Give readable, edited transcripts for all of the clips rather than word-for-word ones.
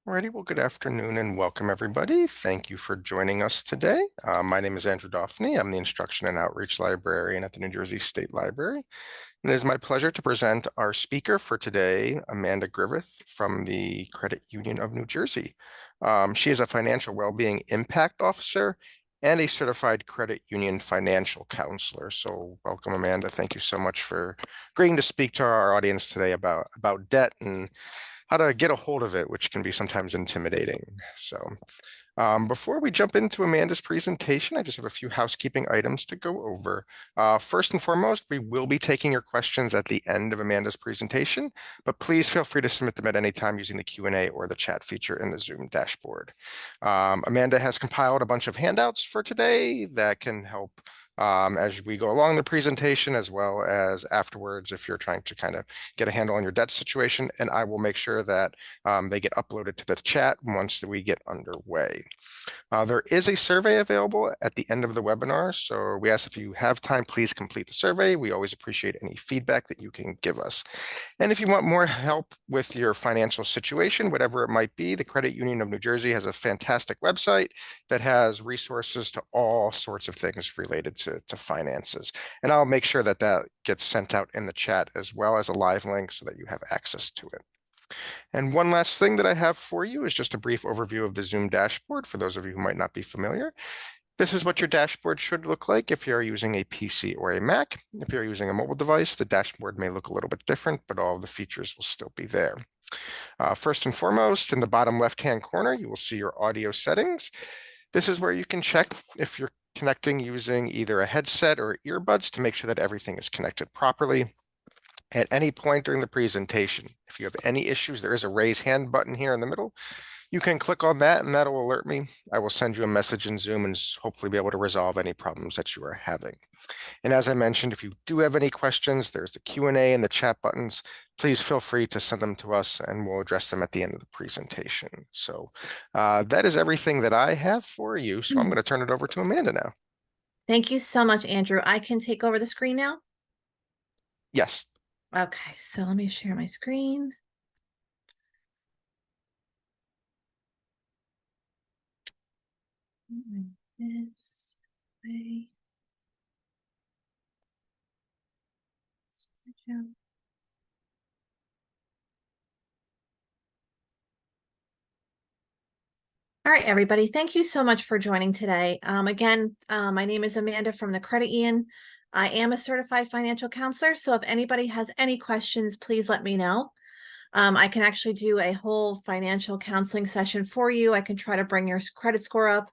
Alrighty, well, good afternoon and welcome everybody. Thank you for joining us today. My name is Andrew Doffney. I'm the Instruction and Outreach Librarian at the New Jersey State Library. And it is my pleasure to present our speaker for today, Amanda Griffin from the Credit Union of New Jersey. She is a financial well-being impact officer and a certified credit union financial counselor. So welcome, Amanda. Thank you so much for agreeing to speak to our audience today about debt and how to get a hold of it, which can be sometimes intimidating. So before we jump into Amanda's presentation, I just have a few housekeeping items to go over. First and foremost, we will be taking your questions at the end of Amanda's presentation, but please feel free to submit them at any time using the Q&A or the chat feature in the Zoom dashboard. Amanda has compiled a bunch of handouts for today that can help as we go along the presentation, as well as afterwards if you're trying to kind of get a handle on your debt situation, and I will make sure that they get uploaded to the chat once we get underway. There is a survey available at the end of the webinar, so we ask if you have time, please complete the survey. We always appreciate any feedback that you can give us. And if you want more help with your financial situation, whatever it might be, the Credit Union of New Jersey has a fantastic website that has resources to all sorts of things related to finances. And I'll make sure that that gets sent out in the chat as well as a live link so that you have access to it. And one last thing that I have for you is just a brief overview of the Zoom dashboard for those of you who might not be familiar. This is what your dashboard should look like if you're using a PC or a Mac. If you're using a mobile device, the dashboard may look a little bit different, but all of the features will still be there. First and foremost, in the bottom left-hand corner, you will see your audio settings. This is where you can check if you're connecting using either a headset or earbuds to make sure that everything is connected properly. At any point during the presentation, if you have any issues, there is a raise hand button here in the middle. You can click on that and that'll alert me. I will send you a message in Zoom and hopefully be able to resolve any problems that you are having. And as I mentioned, if you do have any questions, there's the Q&A and the chat buttons. Please feel free to send them to us and we'll address them at the end of the presentation. So that is everything that I have for you. So I'm going to turn it over to Amanda now. Thank you so much, Andrew. I can take over the screen now? Yes. Okay, so let me share my screen. This way. All right, everybody. Thank you so much for joining today. Again, my name is Amanda from the Credit Union. I am a certified financial counselor, so if anybody has any questions, please let me know. I can actually do a whole financial counseling session for you. I can try to bring your credit score up.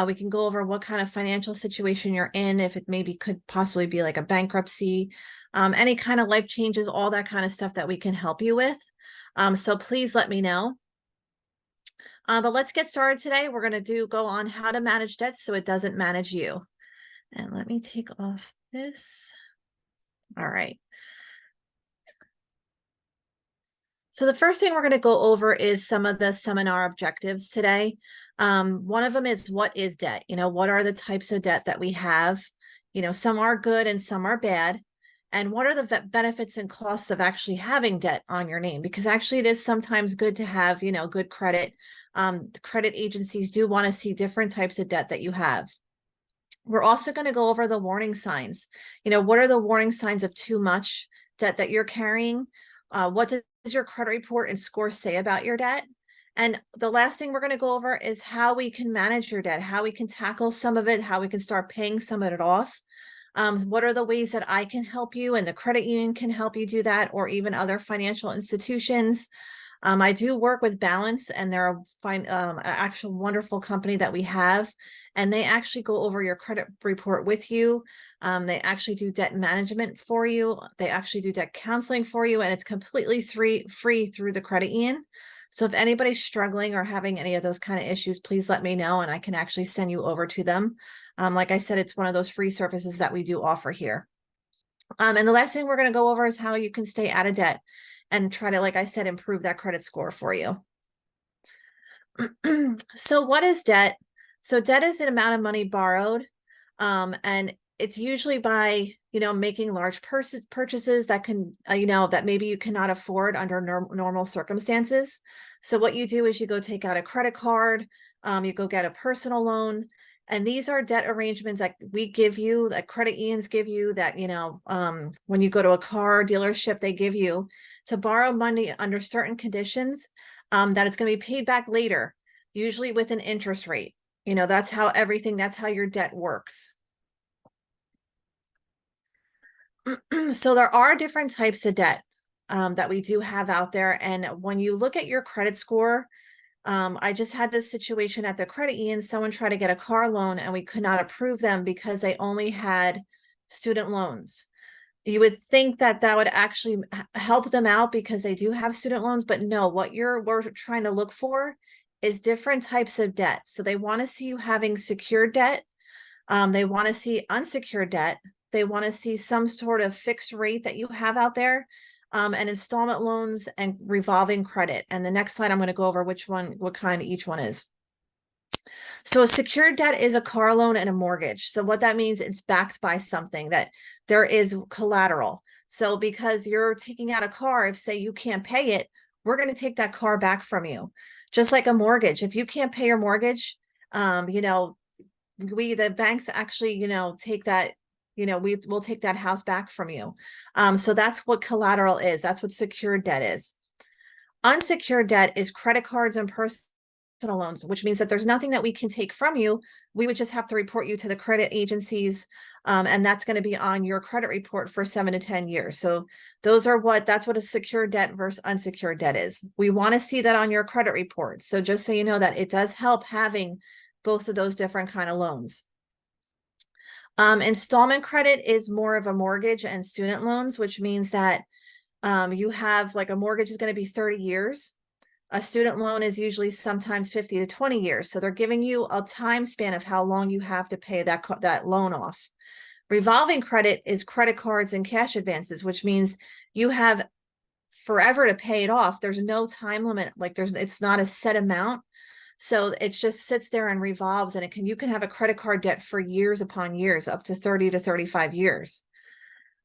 We can go over what kind of financial situation you're in, if it maybe could possibly be like a bankruptcy, any kind of life changes, all that kind of stuff that we can help you with. So please let me know. But let's get started today. We're going to go on how to manage debt so it doesn't manage you. And let me take off this. All right. So the first thing we're going to go over is some of the seminar objectives today. One of them is, what is debt? What are the types of debt that we have? Some are good and some are bad. And what are the benefits and costs of actually having debt on your name? Because actually it is sometimes good to have, good credit. Credit agencies do want to see different types of debt that you have. We're also going to go over the warning signs. What are the warning signs of too much debt that you're carrying? What does your credit report and score say about your debt? And the last thing we're going to go over is how we can manage your debt, how we can tackle some of it, how we can start paying some of it off. What are the ways that I can help you and the credit union can help you do that, or even other financial institutions? I do work with Balance, and they're an actual wonderful company that we have, and they actually go over your credit report with you. They actually do debt management for you. They actually do debt counseling for you, and it's completely free through the credit union. So if anybody's struggling or having any of those kind of issues, please let me know and I can actually send you over to them. Like I said, it's one of those free services that we do offer here. And the last thing we're going to go over is how you can stay out of debt and try to, like I said, improve that credit score for you. So what is debt? So debt is an amount of money borrowed, and it's usually by, making large purchases that can, that maybe you cannot afford under normal circumstances. So what you do is you go take out a credit card, you go get a personal loan. And these are debt arrangements that we give you, that credit unions give you, that, when you go to a car dealership, they give you to borrow money under certain conditions, that it's going to be paid back later, usually with an interest rate. That's how your debt works. So there are different types of debt that we do have out there. And when you look at your credit score, I just had this situation at the credit union. Someone tried to get a car loan and we could not approve them because they only had student loans. You would think that would actually help them out because they do have student loans, but no, what we're trying to look for is different types of debt. So they want to see you having secured debt. They want to see unsecured debt. They want to see some sort of fixed rate that you have out there, and installment loans and revolving credit. And the next slide, I'm going to go over what kind each one is. So a secured debt is a car loan and a mortgage. So what that means, it's backed by something, that there is collateral. So because you're taking out a car, if say you can't pay it, we're going to take that car back from you. Just like a mortgage. If you can't pay your mortgage, the banks actually, take that, we'll take that house back from you. So that's what collateral is. That's what secured debt is. Unsecured debt is credit cards and personal loans, which means that there's nothing that we can take from you. We would just have to report you to the credit agencies. And that's going to be on your credit report for 7 to 10 years. So that's what a secured debt versus unsecured debt is. We want to see that on your credit report. So just so you know that it does help having both of those different kind of loans. Installment credit is more of a mortgage and student loans, which means that you have, like, a mortgage is going to be 30 years. A student loan is usually sometimes 50 to 20 years. So they're giving you a time span of how long you have to pay that loan off. Revolving credit is credit cards and cash advances, which means you have forever to pay it off. There's no time limit. It's not a set amount. So it just sits there and revolves, and you can have a credit card debt for years upon years, up to 30 to 35 years.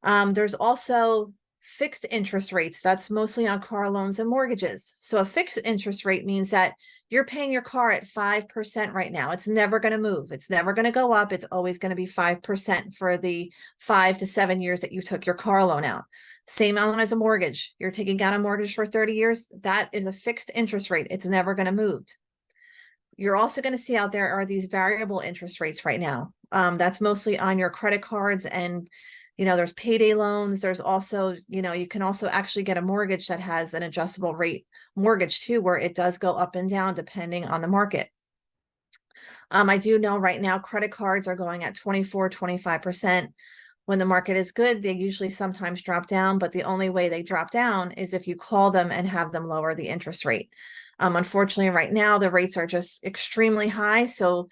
There's also fixed interest rates. That's mostly on car loans and mortgages. So a fixed interest rate means that you're paying your car at 5% right now. It's never going to move. It's never going to go up. It's always going to be 5% for the 5 to 7 years that you took your car loan out. Same on as a mortgage. You're taking out a mortgage for 30 years. That is a fixed interest rate. It's never going to move. You're also going to see out there are these variable interest rates right now. That's mostly on your credit cards, and there's payday loans. There's also, you can also actually get a mortgage that has an adjustable rate mortgage too, where it does go up and down depending on the market. I do know right now credit cards are going at 24, 25%. When the market is good, they usually sometimes drop down, but the only way they drop down is if you call them and have them lower the interest rate. Unfortunately, right now, the rates are just extremely high. So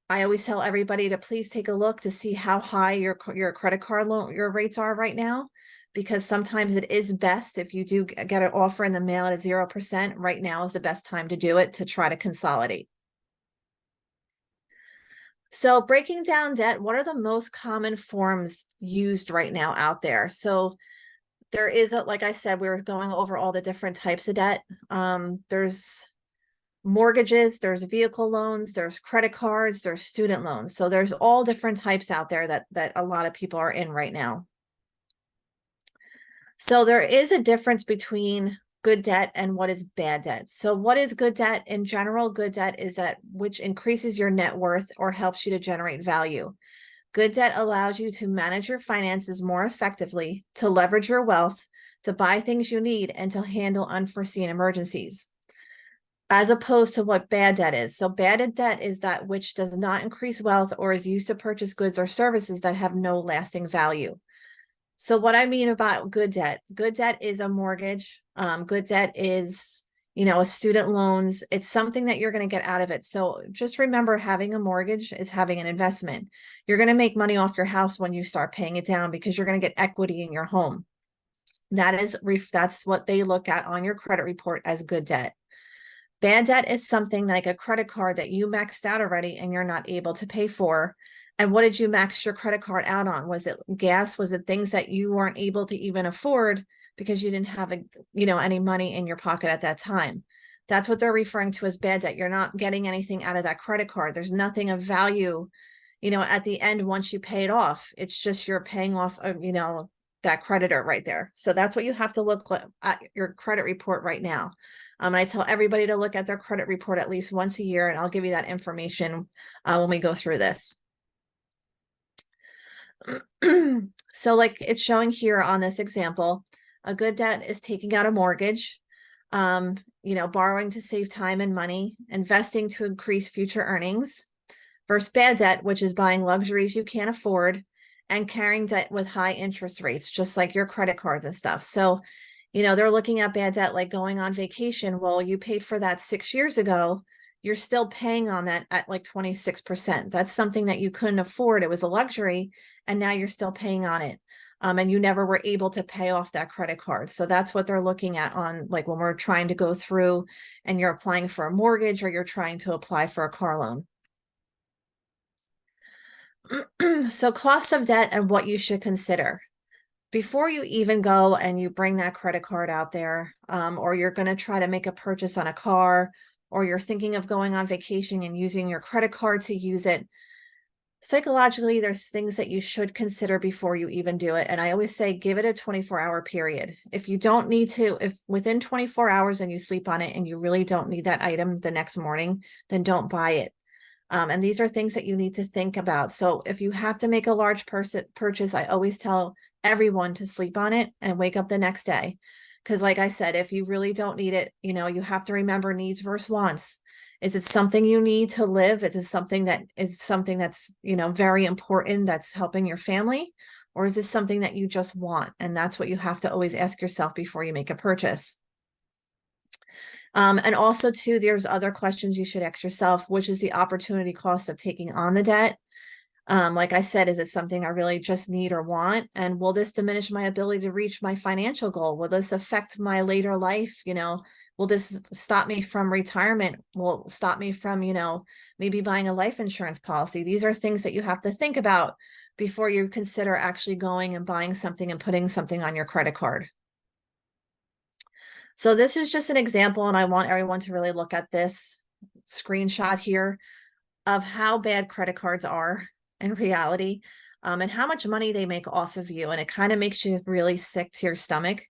I always tell everybody to please take a look to see how high your credit card loan, your rates are right now, because sometimes it is best if you do get an offer in the mail at 0%. Right now is the best time to do it, to try to consolidate. So breaking down debt, what are the most common forms used right now out there? So there is, like I said, we were going over all the different types of debt. There's mortgages, there's vehicle loans, there's credit cards, there's student loans. So there's all different types out there that a lot of people are in right now. So there is a difference between good debt and what is bad debt. So what is good debt? In general, good debt is that which increases your net worth or helps you to generate value. Good debt allows you to manage your finances more effectively, to leverage your wealth, to buy things you need, and to handle unforeseen emergencies, as opposed to what bad debt is. So bad debt is that which does not increase wealth or is used to purchase goods or services that have no lasting value. So what I mean about good debt is a mortgage. Good debt is, a student loans. It's something that you're going to get out of it. So just remember, having a mortgage is having an investment. You're going to make money off your house when you start paying it down, because you're going to get equity in your home. That's what they look at on your credit report as good debt. Bad debt is something like a credit card that you maxed out already and you're not able to pay for. And what did you max your credit card out on? Was it gas? Was it things that you weren't able to even afford because you didn't have any money in your pocket at that time? That's what they're referring to as bad debt. You're not getting anything out of that credit card. There's nothing of value, at the end once you pay it off. It's just you're paying off, that creditor right there. So that's what you have to look at your credit report right now. And I tell everybody to look at their credit report at least once a year, and I'll give you that information when we go through this. So like it's showing here on this example, a good debt is taking out a mortgage, borrowing to save time and money, investing to increase future earnings, versus bad debt, which is buying luxuries you can't afford and carrying debt with high interest rates, just like your credit cards and stuff. So, they're looking at bad debt like going on vacation. Well, you paid for that 6 years ago. You're still paying on that at like 26%. That's something that you couldn't afford. It was a luxury, and now you're still paying on it. And you never were able to pay off that credit card. So that's what they're looking at on like when we're trying to go through and you're applying for a mortgage or you're trying to apply for a car loan. So cost of debt and what you should consider. Before you even go and you bring that credit card out there, or you're going to try to make a purchase on a car, or you're thinking of going on vacation and using your credit card to use it, psychologically, there's things that you should consider before you even do it. And I always say, give it a 24-hour period. If you don't need to, if within 24 hours and you sleep on it and you really don't need that item the next morning, then don't buy it. And these are things that you need to think about. So if you have to make a large purchase, I always tell everyone to sleep on it and wake up the next day. Because like I said, if you really don't need it, you have to remember needs versus wants. Is it something you need to live? Is it something that's, very important that's helping your family? Or is this something that you just want? And that's what you have to always ask yourself before you make a purchase. And also too, there's other questions you should ask yourself, which is the opportunity cost of taking on the debt. Like I said, is it something I really just need or want? And will this diminish my ability to reach my financial goal? Will this affect my later life? Will this stop me from retirement? Will it stop me from, maybe buying a life insurance policy? These are things that you have to think about before you consider actually going and buying something and putting something on your credit card. So this is just an example, and I want everyone to really look at this screenshot here of how bad credit cards are in reality, and how much money they make off of you. And it kind of makes you really sick to your stomach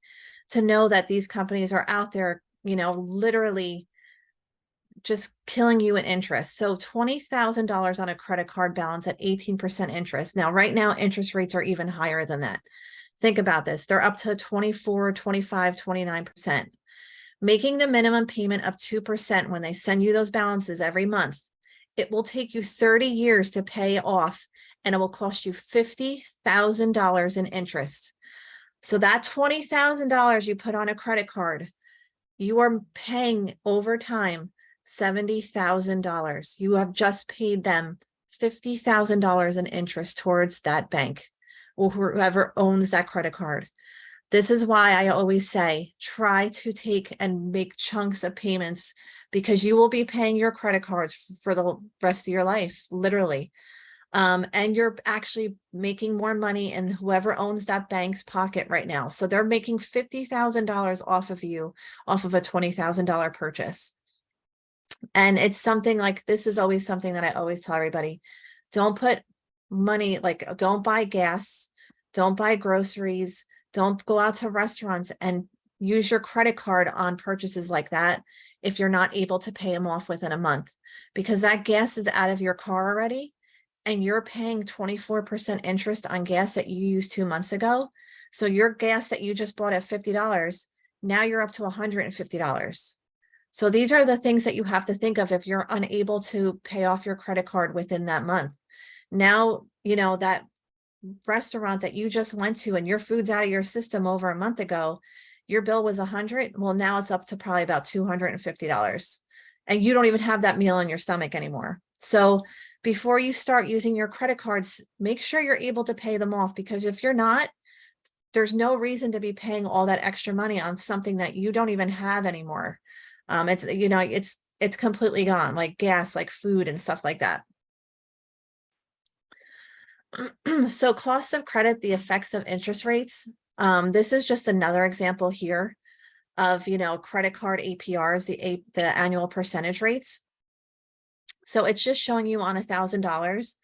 to know that these companies are out there, literally just killing you in interest. So $20,000 on a credit card balance at 18% interest. Now, right now, interest rates are even higher than that. Think about this. They're up to 24, 25, 29%. Making the minimum payment of 2% when they send you those balances every month, it will take you 30 years to pay off, and it will cost you $50,000 in interest. So that $20,000 you put on a credit card, you are paying over time $70,000. You have just paid them $50,000 in interest towards that bank or whoever owns that credit card. This is why I always say, try to take and make chunks of payments, because you will be paying your credit cards for the rest of your life, literally. And you're actually making more money in whoever owns that bank's pocket right now. So they're making $50,000 off of you, off of a $20,000 purchase. And it's something like, this is always something that I always tell everybody, don't put money, like don't buy gas, don't buy groceries, don't go out to restaurants and use your credit card on purchases like that if you're not able to pay them off within a month, because that gas is out of your car already and you're paying 24% interest on gas that you used 2 months ago. So your gas that you just bought at $50, now you're up to $150. So these are the things that you have to think of if you're unable to pay off your credit card within that month. Now, that restaurant that you just went to and your food's out of your system over a month ago, your bill was $100. Well, now it's up to probably about $250. And you don't even have that meal in your stomach anymore. So before you start using your credit cards, make sure you're able to pay them off, because if you're not, there's no reason to be paying all that extra money on something that you don't even have anymore. It's completely gone, like gas, like food and stuff like that. So cost of credit, the effects of interest rates. This is just another example here of, credit card APRs, the annual percentage rates. So it's just showing you on $1,000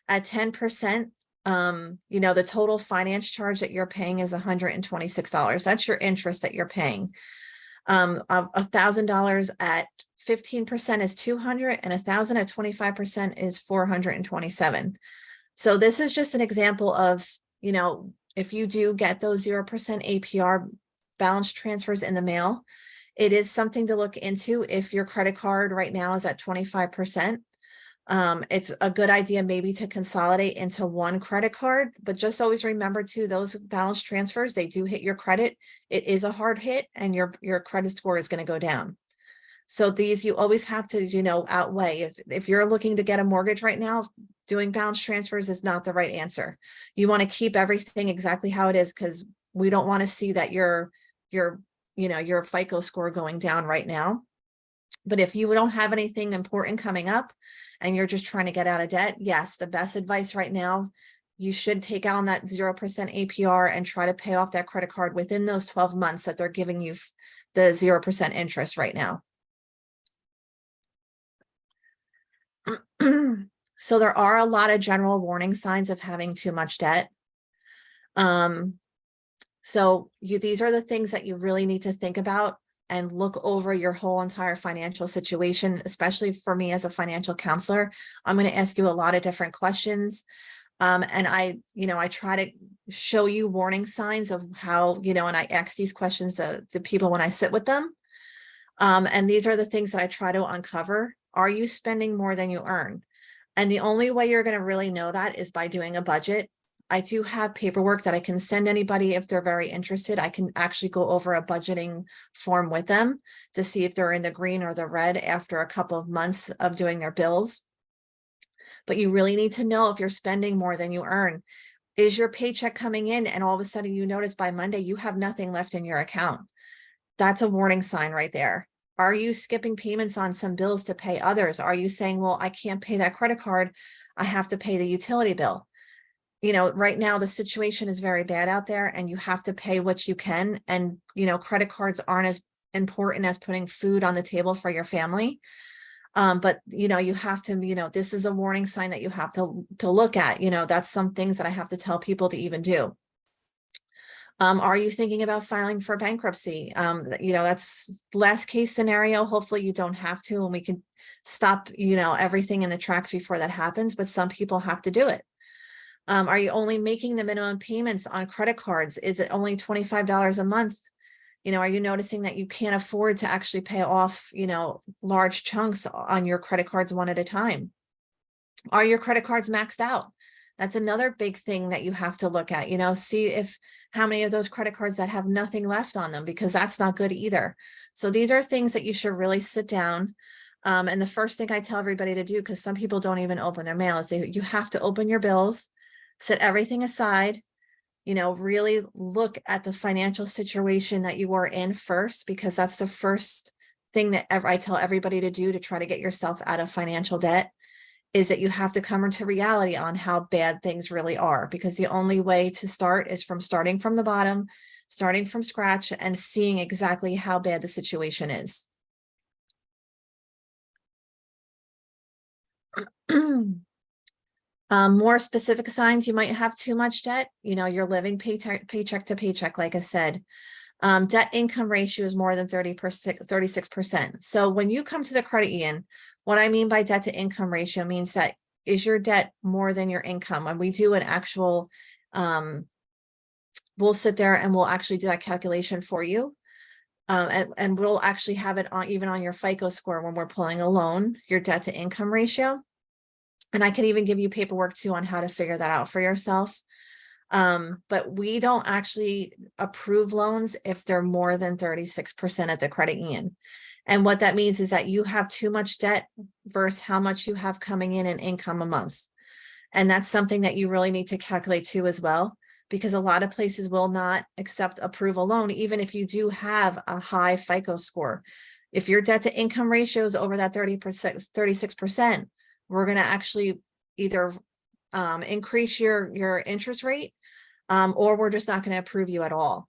at 10%. The total finance charge that you're paying is $126. That's your interest that you're paying. $1,000 at 15% is 200, and 1,000 at 25% is 427. So this is just an example of, if you do get those 0% APR balance transfers in the mail, it is something to look into. If your credit card right now is at 25%, it's a good idea maybe to consolidate into one credit card, but just always remember too, those balance transfers, they do hit your credit. It is a hard hit, and your credit score is going to go down. So these, you always have to, outweigh. If you're looking to get a mortgage right now, doing balance transfers is not the right answer. You want to keep everything exactly how it is, because we don't want to see that your FICO score going down right now. But if you don't have anything important coming up and you're just trying to get out of debt, yes, the best advice right now, you should take out on that 0% APR and try to pay off that credit card within those 12 months that they're giving you the 0% interest right now. So there are a lot of general warning signs of having too much debt. So these are the things that you really need to think about and look over your whole entire financial situation. Especially for me as a financial counselor, I'm going to ask you a lot of different questions. And I try to show you warning signs of how, and I ask these questions to people when I sit with them. And these are the things that I try to uncover. Are you spending more than you earn? And the only way you're going to really know that is by doing a budget. I do have paperwork that I can send anybody if they're very interested. I can actually go over a budgeting form with them to see if they're in the green or the red after a couple of months of doing their bills. But you really need to know if you're spending more than you earn. Is your paycheck coming in and all of a sudden you notice by Monday you have nothing left in your account? That's a warning sign right there. Are you skipping payments on some bills to pay others? Are you saying, well, I can't pay that credit card, I have to pay the utility bill? Right now the situation is very bad out there and you have to pay what you can. And, credit cards aren't as important as putting food on the table for your family. But, you have to, this is a warning sign that you have to look at. That's some things that I have to tell people to even do. Are you thinking about filing for bankruptcy? That's last case scenario. Hopefully you don't have to, and we can stop, everything in the tracks before that happens, but some people have to do it. Are you only making the minimum payments on credit cards? Is it only $25 a month? Are you noticing that you can't afford to actually pay off, large chunks on your credit cards one at a time? Are your credit cards maxed out? That's another big thing that you have to look at, see how many of those credit cards that have nothing left on them, because that's not good either. So these are things that you should really sit down. And the first thing I tell everybody to do, because some people don't even open their mail, is you have to open your bills, set everything aside, really look at the financial situation that you are in first, because that's the first thing that I tell everybody to do to try to get yourself out of financial debt, is that you have to come into reality on how bad things really are, because the only way to start is from starting from the bottom, starting from scratch, and seeing exactly how bad the situation is. More specific signs you might have too much debt. You're living paycheck to paycheck, like I said. Debt income ratio is more than 36%. So when you come to the credit union, what I mean by debt to income ratio means that is your debt more than your income? And we do an actual, we'll sit there and we'll actually do that calculation for you. And we'll actually have it on even on your FICO score when we're pulling a loan, your debt to income ratio. And I can even give you paperwork too on how to figure that out for yourself. But we don't actually approve loans if they're more than 36% at the credit union. And what that means is that you have too much debt versus how much you have coming in income a month. And that's something that you really need to calculate too as well, because a lot of places will not approve a loan, even if you do have a high FICO score. If your debt to income ratio is over that 36%, we're going to actually either increase your interest rate, or we're just not going to approve you at all.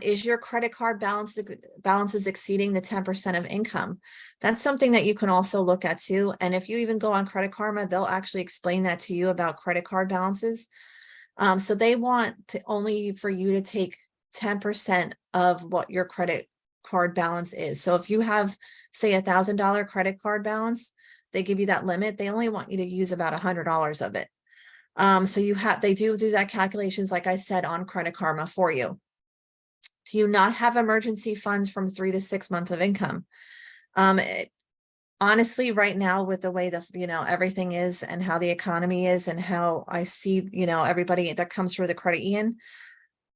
Is your credit card balances exceeding the 10% of income? That's something that you can also look at too. And if you even go on Credit Karma, they'll actually explain that to you about credit card balances. So they want to only for you to take 10% of what your credit card balance is. So if you have, say, $1,000 credit card balance, they give you that limit. They only want you to use about $100 of it. So they do that calculations, like I said, on Credit Karma for you. Do you not have emergency funds from 3 to 6 months of income? Honestly, right now, with the way that, everything is and how the economy is and how I see, everybody that comes through the credit union,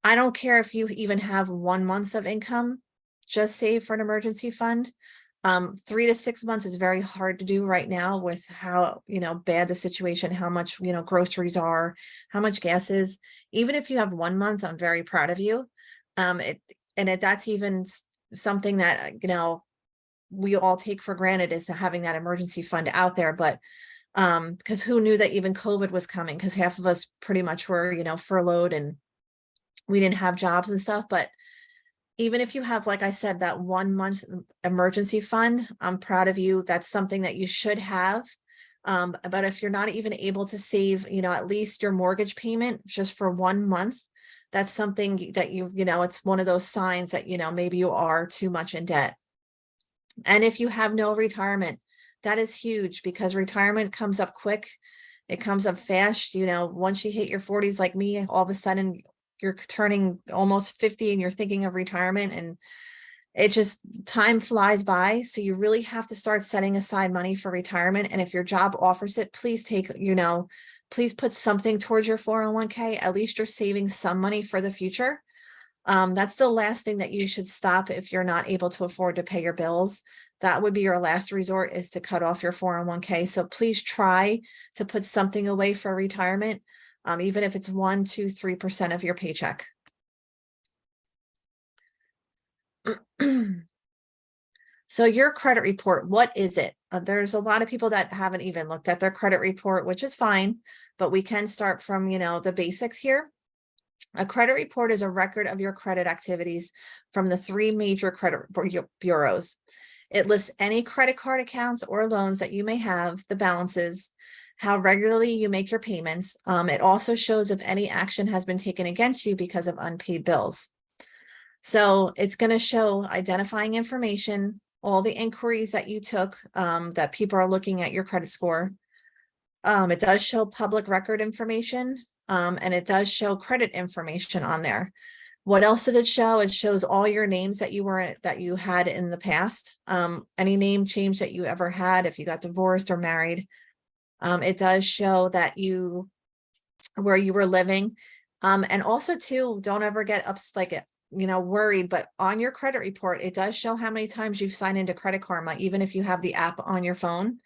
I don't care if you even have 1 month of income, just save for an emergency fund. 3 to 6 months is very hard to do right now with how, bad the situation, how much, groceries are, how much gas is. Even if you have 1 month, I'm very proud of you. That's even something that, we all take for granted, is having that emergency fund out there. But because who knew that even COVID was coming? Because half of us pretty much were, furloughed and we didn't have jobs and stuff. But even if you have, like I said, that 1 month emergency fund, I'm proud of you. That's something that you should have. But if you're not even able to save, at least your mortgage payment just for 1 month, that's something that it's one of those signs that, maybe you are too much in debt. And if you have no retirement, that is huge, because retirement comes up quick. It comes up fast. Once you hit your 40s, like me, all of a sudden you're turning almost 50 and you're thinking of retirement, and it just, time flies by. So you really have to start setting aside money for retirement. And if your job offers it, please please put something towards your 401k. At least you're saving some money for the future. That's the last thing that you should stop if you're not able to afford to pay your bills. That would be your last resort, is to cut off your 401k. So please try to put something away for retirement, even if it's 1, 2, 3% of your paycheck. So your credit report, what is it? There's a lot of people that haven't even looked at their credit report, which is fine, but we can start from, the basics here. A credit report is a record of your credit activities from the 3 major credit bureaus. It lists any credit card accounts or loans that you may have, the balances, how regularly you make your payments. It also shows if any action has been taken against you because of unpaid bills. So it's going to show identifying information, all the inquiries that you took, that people are looking at your credit score. It does show public record information, and it does show credit information on there. What else does it show? It shows all your names that you had in the past, any name change that you ever had, if you got divorced or married. It does show that where you were living, and also too, don't ever get worried, but on your credit report, it does show how many times you've signed into Credit Karma. Even if you have the app on your phone,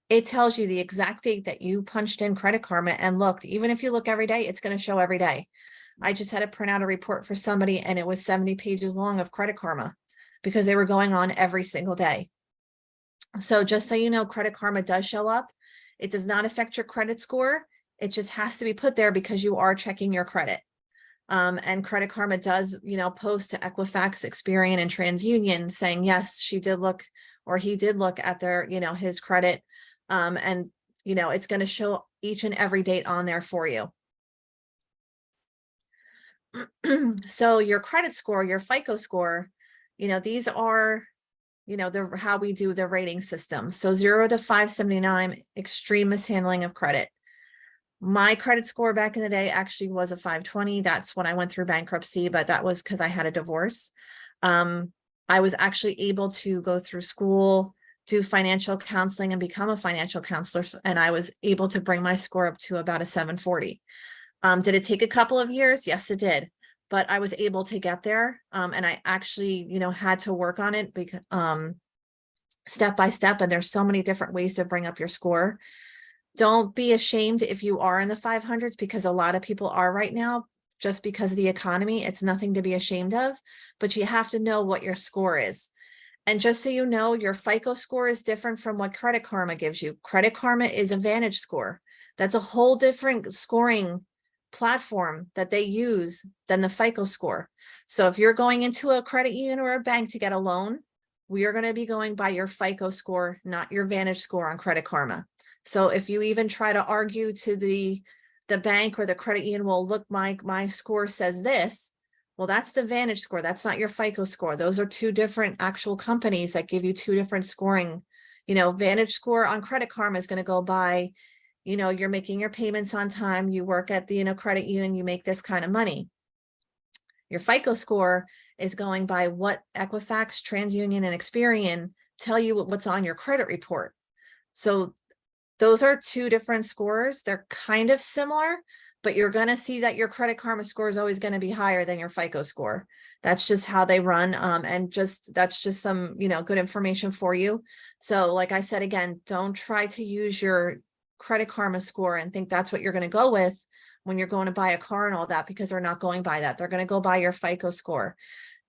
it tells you the exact date that you punched in Credit Karma and looked. Even if you look every day, it's going to show every day. I just had to print out a report for somebody, and it was 70 pages long of Credit Karma, because they were going on every single day. So just so you know, Credit Karma does show up. It does not affect your credit score. It just has to be put there because you are checking your credit. And Credit Karma does, post to Equifax, Experian, and TransUnion saying, yes, she did look, or he did look at their, his credit. And, it's going to show each and every date on there for you. So your credit score, your FICO score, these are, how we do the rating system. So 0 to 579, extreme mishandling of credit. My credit score back in the day actually was a 520. That's when I went through bankruptcy, but that was because I had a divorce. I was actually able to go through school, do financial counseling, and become a financial counselor. And I was able to bring my score up to about a 740. Did it take a couple of years? Yes, it did. But I was able to get there. And I actually, had to work on it because, step by step. And there's so many different ways to bring up your score. Don't be ashamed if you are in the 500s, because a lot of people are right now, just because of the economy. It's nothing to be ashamed of, but you have to know what your score is. And just so you know, your FICO score is different from what Credit Karma gives you. Credit Karma is a Vantage score. That's a whole different scoring platform that they use than the FICO score. So if you're going into a credit union or a bank to get a loan, we are going to be going by your FICO score, not your Vantage score on Credit Karma. So if you even try to argue to the bank or the credit union, well, look, my score says this. Well, that's the Vantage score. That's not your FICO score. Those are two different actual companies that give you two different scoring. Vantage score on Credit Karma is going to go by, you're making your payments on time. You work at the, credit union, you make this kind of money. Your FICO score is going by what Equifax, TransUnion, and Experian tell you what's on your credit report. So those are two different scores. They're kind of similar, but you're going to see that your Credit Karma score is always going to be higher than your FICO score. That's just how they run. And that's just some, good information for you. So like I said, again, don't try to use your Credit Karma score and think that's what you're going to go with when you're going to buy a car and all that, because they're not going by that. They're going to go by your FICO score.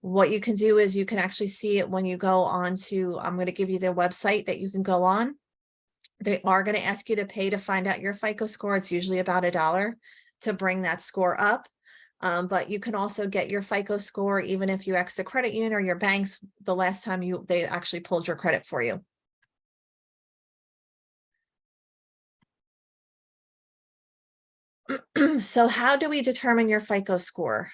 What you can do is you can actually see it when you go on to, I'm going to give you their website that you can go on. They are going to ask you to pay to find out your FICO score. It's usually about $1 to bring that score up. But you can also get your FICO score even if you ask the credit union or your banks the last time they actually pulled your credit for you. So how do we determine your FICO score?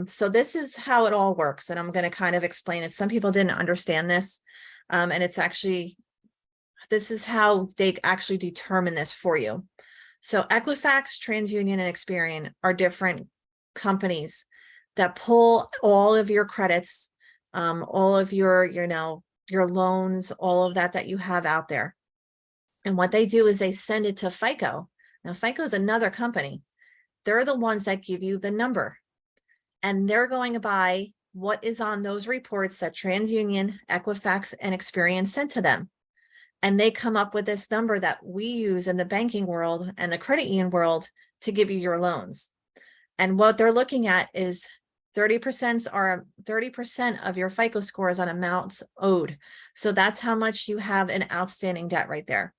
So this is how it all works, and I'm going to kind of explain it. Some people didn't understand this, and it's actually, this is how they actually determine this for you. So Equifax, TransUnion, and Experian are different companies that pull all of your credits, all of your loans, all of that you have out there. And what they do is they send it to FICO. Now, FICO is another company. They're the ones that give you the number. And they're going by what is on those reports that TransUnion, Equifax, and Experian sent to them. And they come up with this number that we use in the banking world and the credit union world to give you your loans. And what they're looking at is 30% of your FICO score is on amounts owed. So that's how much you have in outstanding debt right there.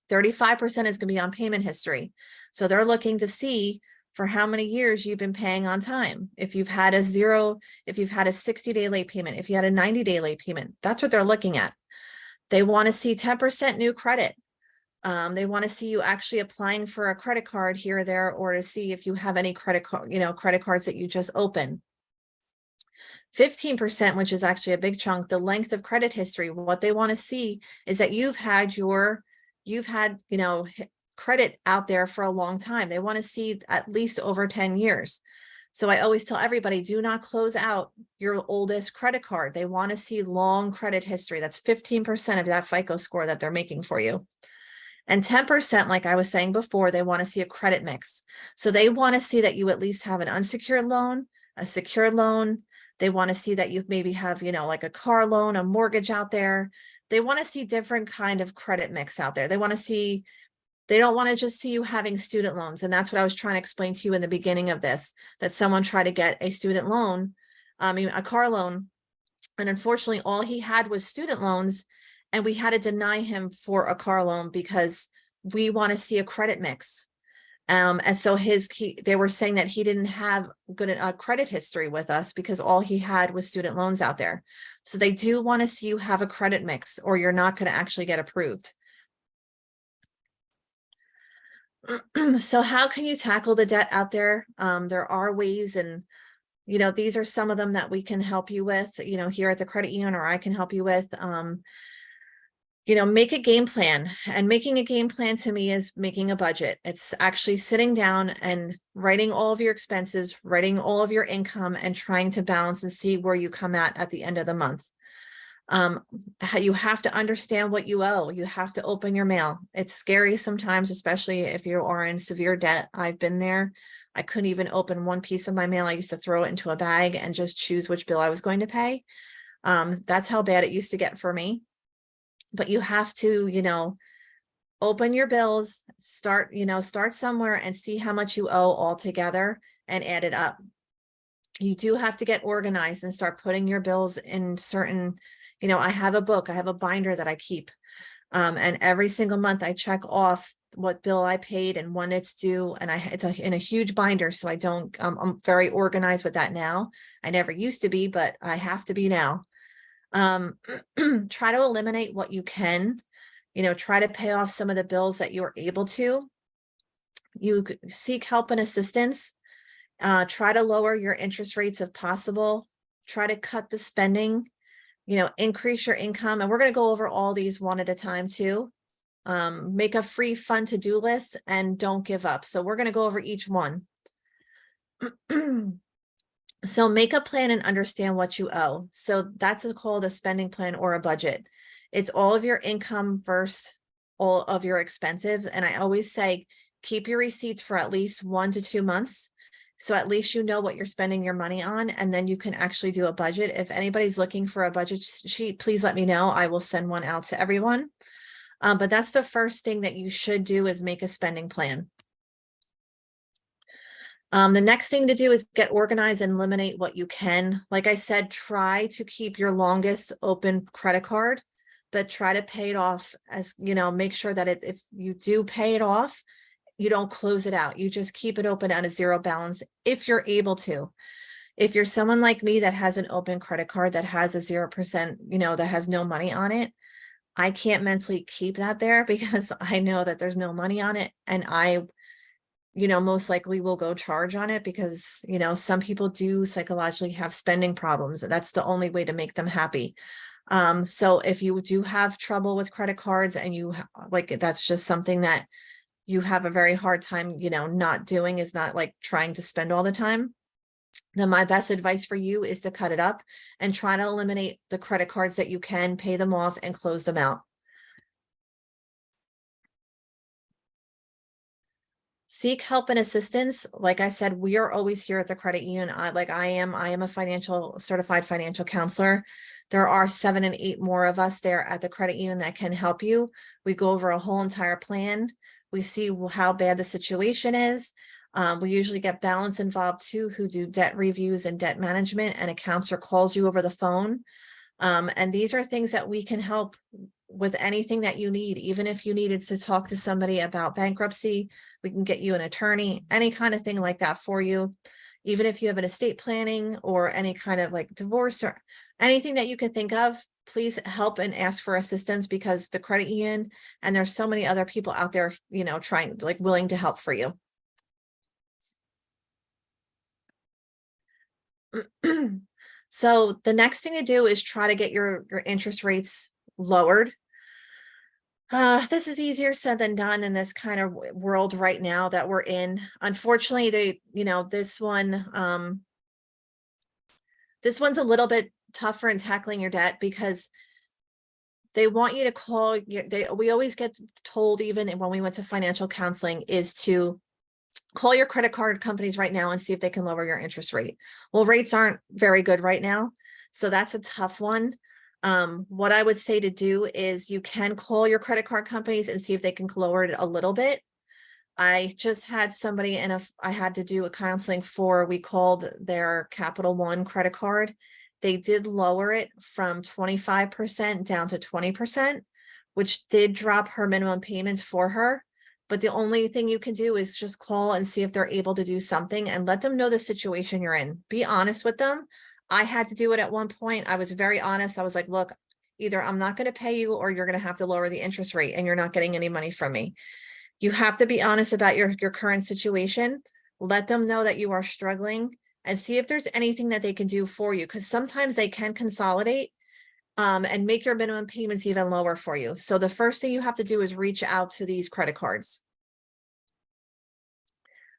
35% is going to be on payment history. So they're looking to see for how many years you've been paying on time. If you've had a 60-day late payment, if you had a 90-day late payment, that's what they're looking at. They want to see 10% new credit. They want to see you actually applying for a credit card here or there, or to see if you have any credit cards that you just open. 15%, which is actually a big chunk, the length of credit history. What they want to see is that you've had credit out there for a long time. They want to see at least over 10 years. So I always tell everybody, do not close out your oldest credit card. They want to see long credit history. That's 15% of that FICO score that they're making for you. And 10%, like I was saying before, they want to see a credit mix. So they want to see that you at least have an unsecured loan, a secured loan. They want to see that you maybe have, like a car loan, a mortgage out there. They want to see different kind of credit mix out there. They don't want to just see you having student loans. And that's what I was trying to explain to you in the beginning of this, that someone tried to get a student loan, a car loan. And unfortunately, all he had was student loans. And we had to deny him for a car loan because we want to see a credit mix. And so they were saying that he didn't have good credit history with us because all he had was student loans out there. So they do want to see you have a credit mix, or you're not going to actually get approved. So how can you tackle the debt out there? There are ways, and these are some of them that we can help you with, here at the credit union, or I can help you with. Make a game plan. And making a game plan to me is making a budget. It's actually sitting down and writing all of your expenses, writing all of your income, and trying to balance and see where you come at the end of the month. You have to understand what you owe. You have to open your mail. It's scary sometimes, especially if you are in severe debt. I've been there. I couldn't even open one piece of my mail. I used to throw it into a bag and just choose which bill I was going to pay. That's how bad it used to get for me. But you have to, open your bills, start somewhere and see how much you owe altogether and add it up. You do have to get organized and start putting your bills in certain, I have a book, I have a binder that I keep. And every single month I check off what bill I paid and when it's due. And it's in a huge binder. So I don't, I'm very organized with that now. I never used to be, but I have to be now. Try to eliminate what you can, try to pay off some of the bills that you're able to. You seek help and assistance. Try to lower your interest rates if possible. Try to cut the spending, increase your income. And we're going to go over all these one at a time too. Make a free fun to-do list and don't give up. So we're going to go over each one. So make a plan and understand what you owe. So that's called a spending plan or a budget. It's all of your income versus all of your expenses. And I always say, keep your receipts for at least 1 to 2 months. So at least you know what you're spending your money on, and then you can actually do a budget. If anybody's looking for a budget sheet, please let me know. I will send one out to everyone. But that's the first thing that you should do, is make a spending plan. The next thing to do is get organized and eliminate what you can. Like I said, try to keep your longest open credit card, but try to pay it off as, make sure that if you do pay it off, you don't close it out. You just keep it open at a zero balance if you're able to. If you're someone like me that has an open credit card that has a 0%, that has no money on it, I can't mentally keep that there because I know that there's no money on it. And I most likely will go charge on it because, some people do psychologically have spending problems. That's the only way to make them happy. So if you do have trouble with credit cards and that's just something that you have a very hard time, not doing, is not like trying to spend all the time, then my best advice for you is to cut it up and try to eliminate the credit cards that you can, pay them off and close them out. Seek help and assistance. Like I said, we are always here at the credit union. I am a certified financial counselor. There are 7 and 8 more of us there at the credit union that can help you. We go over a whole entire plan. We see how bad the situation is. We usually get balance involved too, who do debt reviews and debt management, and a counselor calls you over the phone. And these are things that we can help with anything that you need. Even if you needed to talk to somebody about bankruptcy, we can get you an attorney, any kind of thing like that for you. Even if you have an estate planning or any kind of like divorce or anything that you can think of, please help and ask for assistance, because the credit union, and there's so many other people out there, trying, willing to help for you. So the next thing to do is try to get your interest rates lowered. This is easier said than done in this kind of world right now that we're in. Unfortunately, this one's a little bit tougher in tackling your debt, because they want you to call. We always get told, even when we went to financial counseling, is to call your credit card companies right now and see if they can lower your interest rate. Well, rates aren't very good right now, so that's a tough one. What I would say to do is you can call your credit card companies and see if they can lower it a little bit. I just had somebody I had to do a counseling for, we called their Capital One credit card. They did lower it from 25% down to 20%, which did drop her minimum payments for her. But the only thing you can do is just call and see if they're able to do something, and let them know the situation you're in. Be honest with them. I had to do it at one point. I was very honest. I was like, look, either I'm not going to pay you, or you're going to have to lower the interest rate, and you're not getting any money from me. You have to be honest about your current situation. Let them know that you are struggling, and see if there's anything that they can do for you, because sometimes they can consolidate and make your minimum payments even lower for you. So the first thing you have to do is reach out to these credit cards.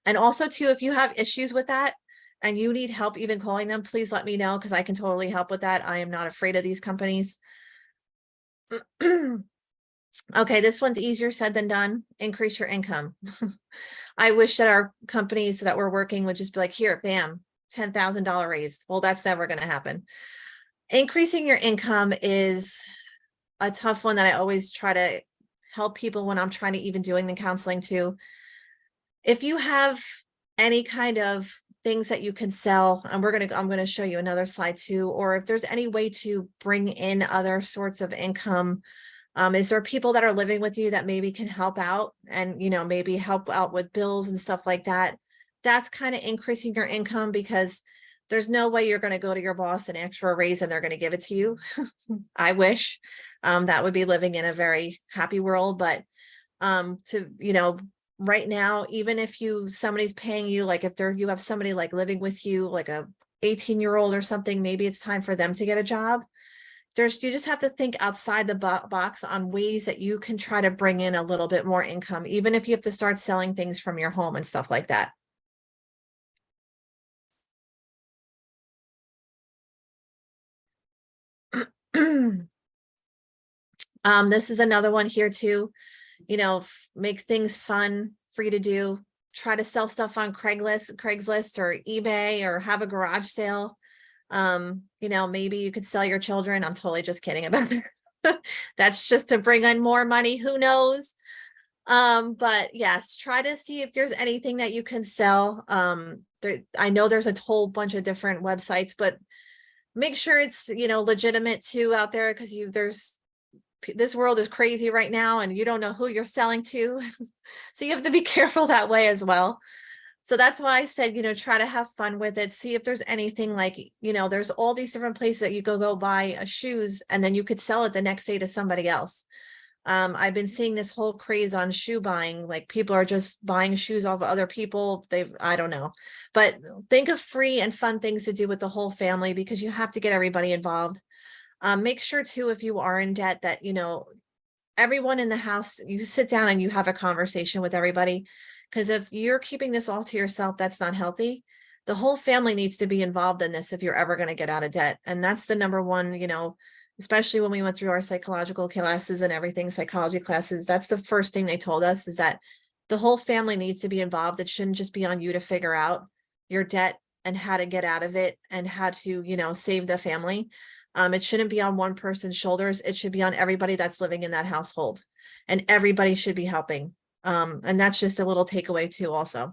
And also too, if you have issues with that and you need help even calling them, please let me know, because I can totally help with that. I am not afraid of these companies. Okay, this one's easier said than done. Increase your income. I wish that our companies that we're working would just be like, here, bam, $10,000 raise. Well, that's never going to happen. Increasing your income is a tough one that I always try to help people when I'm trying to even doing the counseling too. If you have any kind of things that you can sell, and I'm gonna show you another slide too, or if there's any way to bring in other sorts of income. Is there people that are living with you that maybe can help out and, maybe help out with bills and stuff like that? That's kind of increasing your income, because there's no way you're going to go to your boss and ask for a raise and they're going to give it to you. I wish. That would be living in a very happy world, but right now, even if somebody's paying you, like if you have somebody like living with you, like a 18-year-old or something, maybe it's time for them to get a job. You just have to think outside the box on ways that you can try to bring in a little bit more income, even if you have to start selling things from your home and stuff like that. This is another one here too. Make things fun for you to do. Try to sell stuff on Craigslist or eBay, or have a garage sale. Maybe you could sell your children. I'm totally just kidding about that. That's just to bring in more money. Who knows? But yes, try to see if there's anything that you can sell. I know there's a whole bunch of different websites, but make sure it's, legitimate too out there, because this world is crazy right now and you don't know who you're selling to. So you have to be careful that way as well. So that's why I said, try to have fun with it. See if there's anything like, there's all these different places that you go buy shoes, and then you could sell it the next day to somebody else. I've been seeing this whole craze on shoe buying, like people are just buying shoes off of other people. I don't know, but think of free and fun things to do with the whole family, because you have to get everybody involved. Make sure too, if you are in debt, that, everyone in the house, you sit down and you have a conversation with everybody. Because if you're keeping this all to yourself, that's not healthy. The whole family needs to be involved in this if you're ever going to get out of debt. And that's the number one, especially when we went through our psychological classes and everything, psychology classes, that's the first thing they told us, is that the whole family needs to be involved. It shouldn't just be on you to figure out your debt and how to get out of it and how to, save the family. It shouldn't be on one person's shoulders. It should be on everybody that's living in that household, and everybody should be helping. And that's just a little takeaway too also.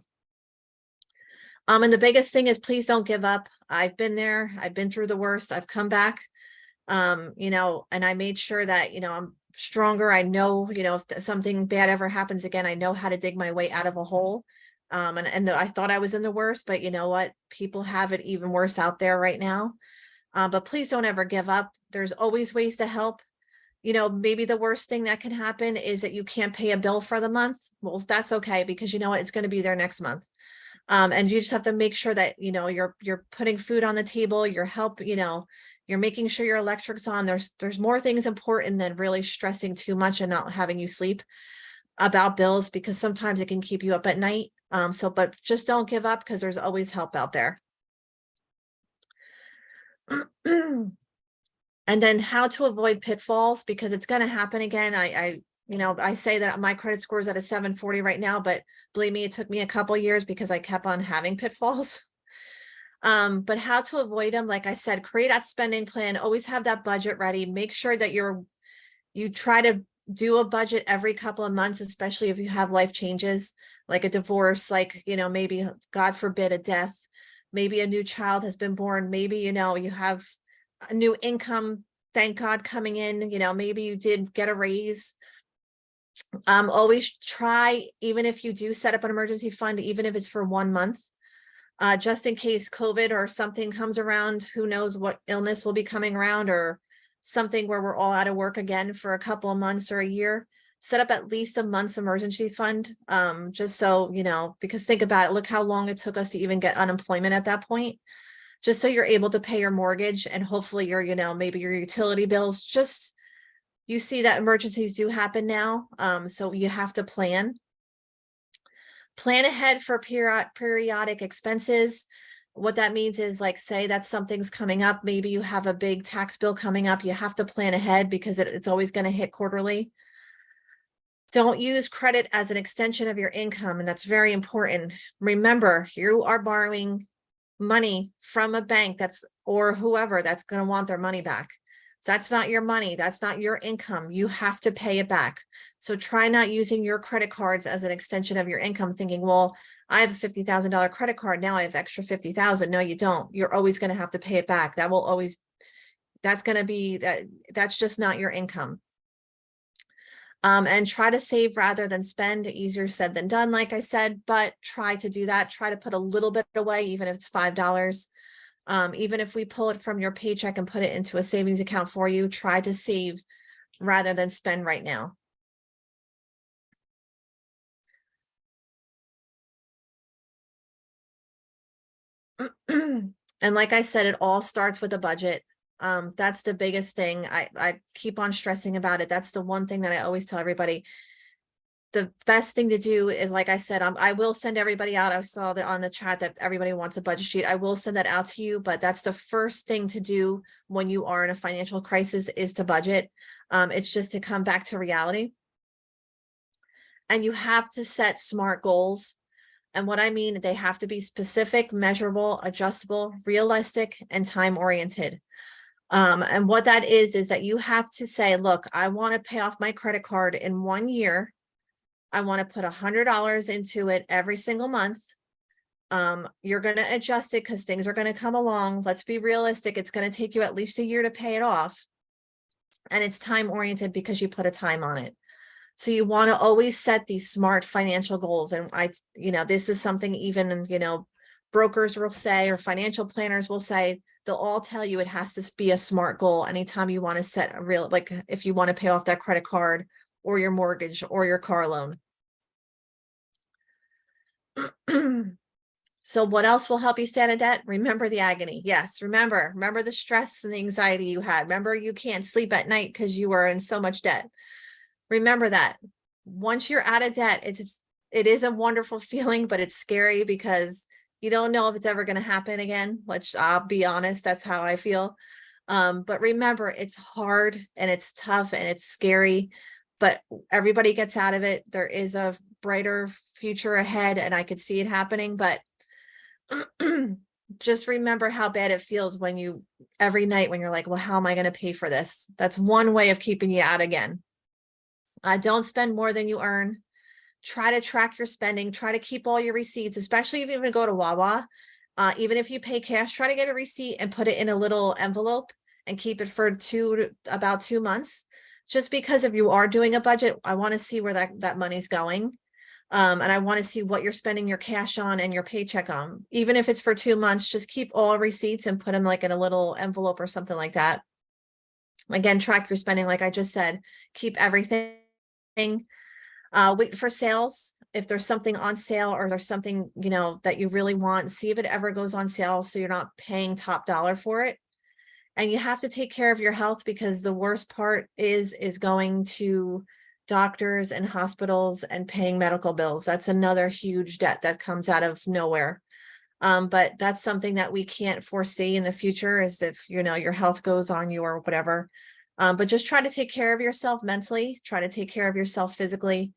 And the biggest thing is, please don't give up. I've been there. I've been through the worst. I've come back, and I made sure that, I'm stronger. I know, if something bad ever happens again, I know how to dig my way out of a hole. And I thought I was in the worst, but you know what? People have it even worse out there right now. But please don't ever give up. There's always ways to help. Maybe the worst thing that can happen is that you can't pay a bill for the month. Well, that's okay, because you know what? It's going to be there next month. And you just have to make sure that, you're putting food on the table, you're making sure your electric's on. There's more things important than really stressing too much and not having you sleep about bills, because sometimes it can keep you up at night. But just don't give up, because there's always help out there. And then how to avoid pitfalls, because it's going to happen again. I say that my credit score is at a 740 right now, but believe me, it took me a couple of years because I kept on having pitfalls. But how to avoid them, like I said, create that spending plan, always have that budget ready. Make sure that you try to do a budget every couple of months, especially if you have life changes, like a divorce, like, maybe, God forbid, a death, maybe a new child has been born, maybe, you have a new income, thank God, coming in, maybe you did get a raise. Always try, even if you do set up an emergency fund, even if it's for 1 month, just in case COVID or something comes around. Who knows what illness will be coming around, or something where we're all out of work again for a couple of months or a year. Set up at least a month's emergency fund, just so, because think about it, look how long it took us to even get unemployment at that point. Just so you're able to pay your mortgage and hopefully your, maybe your utility bills. Just, you see that emergencies do happen now. So you have to plan ahead for periodic expenses. What that means is, like, say that something's coming up, maybe you have a big tax bill coming up, you have to plan ahead, because it's always going to hit quarterly. Don't use credit as an extension of your income, and that's very important. Remember, you are borrowing money from a bank or whoever that's going to want their money back. So that's not your money. That's not your income. You have to pay it back. So try not using your credit cards as an extension of your income, thinking, well, I have a $50,000 credit card. Now I have extra 50,000. No, you don't. You're always going to have to pay it back. That will always, that's going to be that. That's just not your income. And try to save rather than spend. Easier said than done, like I said, but try to do that. Try to put a little bit away, even if it's $5. Even if we pull it from your paycheck and put it into a savings account for you, try to save rather than spend right now. And like I said, it all starts with a budget. That's the biggest thing. I keep on stressing about it. That's the one thing that I always tell everybody. The best thing to do is, like I said, I will send everybody out. I saw that on the chat that everybody wants a budget sheet. I will send that out to you, but that's the first thing to do when you are in a financial crisis, is to budget. It's just to come back to reality. And you have to set SMART goals. And what I mean, they have to be specific, measurable, adjustable, realistic, and time-oriented. And what that is that you have to say, look, I want to pay off my credit card in 1 year. I want to put $100 into it every single month. You're going to adjust it because things are going to come along. Let's be realistic. It's going to take you at least a year to pay it off. And it's time-oriented because you put a time on it. So you want to always set these SMART financial goals. And this is something even, brokers will say, or financial planners will say, they'll all tell you it has to be a SMART goal anytime you want to set a real, like if you want to pay off that credit card or your mortgage or your car loan. So what else will help you stay out of debt? Remember the agony. Yes, remember the stress and the anxiety you had. Remember you can't sleep at night because you were in so much debt. Remember that. Once you're out of debt, it is a wonderful feeling, but it's scary because you don't know if it's ever going to happen again. I'll be honest, that's how I feel. But remember, it's hard and it's tough and it's scary, but everybody gets out of it. There is a brighter future ahead, and I could see it happening, but just remember how bad it feels when every night when you're like, well, how am I going to pay for this? That's one way of keeping you out again. Don't spend more than you earn. Try to track your spending. Try to keep all your receipts, especially if you even go to Wawa. Even if you pay cash, try to get a receipt and put it in a little envelope and keep it for about 2 months. Just because if you are doing a budget, I want to see where that money's going. And I want to see what you're spending your cash on and your paycheck on. Even if it's for 2 months, just keep all receipts and put them like in a little envelope or something like that. Again, track your spending, like I just said. Keep everything. Wait for sales. If there's something on sale or there's something, that you really want, see if it ever goes on sale so you're not paying top dollar for it. And you have to take care of your health, because the worst part is going to doctors and hospitals and paying medical bills. That's another huge debt that comes out of nowhere. But that's something that we can't foresee in the future, is if, your health goes on you or whatever. But just try to take care of yourself mentally, try to take care of yourself physically.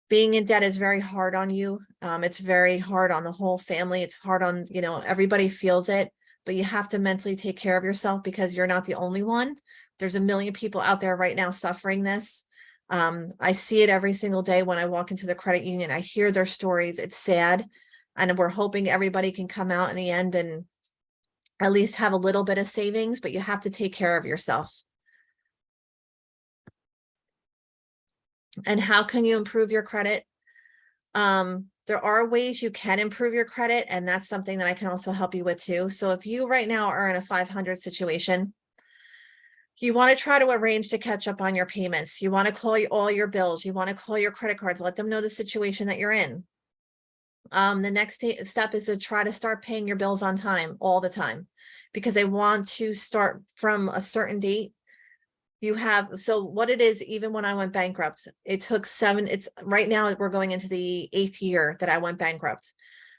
Being in debt is very hard on you. It's very hard on the whole family. It's hard on, everybody feels it, but you have to mentally take care of yourself, because you're not the only one. There's a million people out there right now suffering this. I see it every single day when I walk into the credit union. I hear their stories. It's sad. And we're hoping everybody can come out in the end and at least have a little bit of savings, but you have to take care of yourself. And how can you improve your credit? There are ways you can improve your credit, and that's something that I can also help you with too. So if you right now are in a 500 situation, you want to try to arrange to catch up on your payments. You want to call all your bills. You want to call your credit cards, let them know the situation that you're in. The next step is to try to start paying your bills on time, all the time, because they want to start from a certain date. So what it is, even when I went bankrupt, it took right now we're going into the 8th year that I went bankrupt.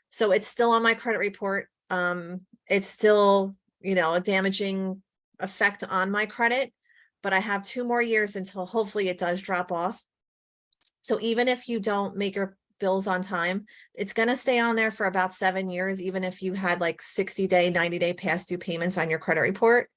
So it's still on my credit report. It's still, a damaging effect on my credit, but I have 2 more years until hopefully it does drop off. So even if you don't make your bills on time, it's going to stay on there for about 7 years, even if you had like 60-day, 90-day past due payments on your credit report.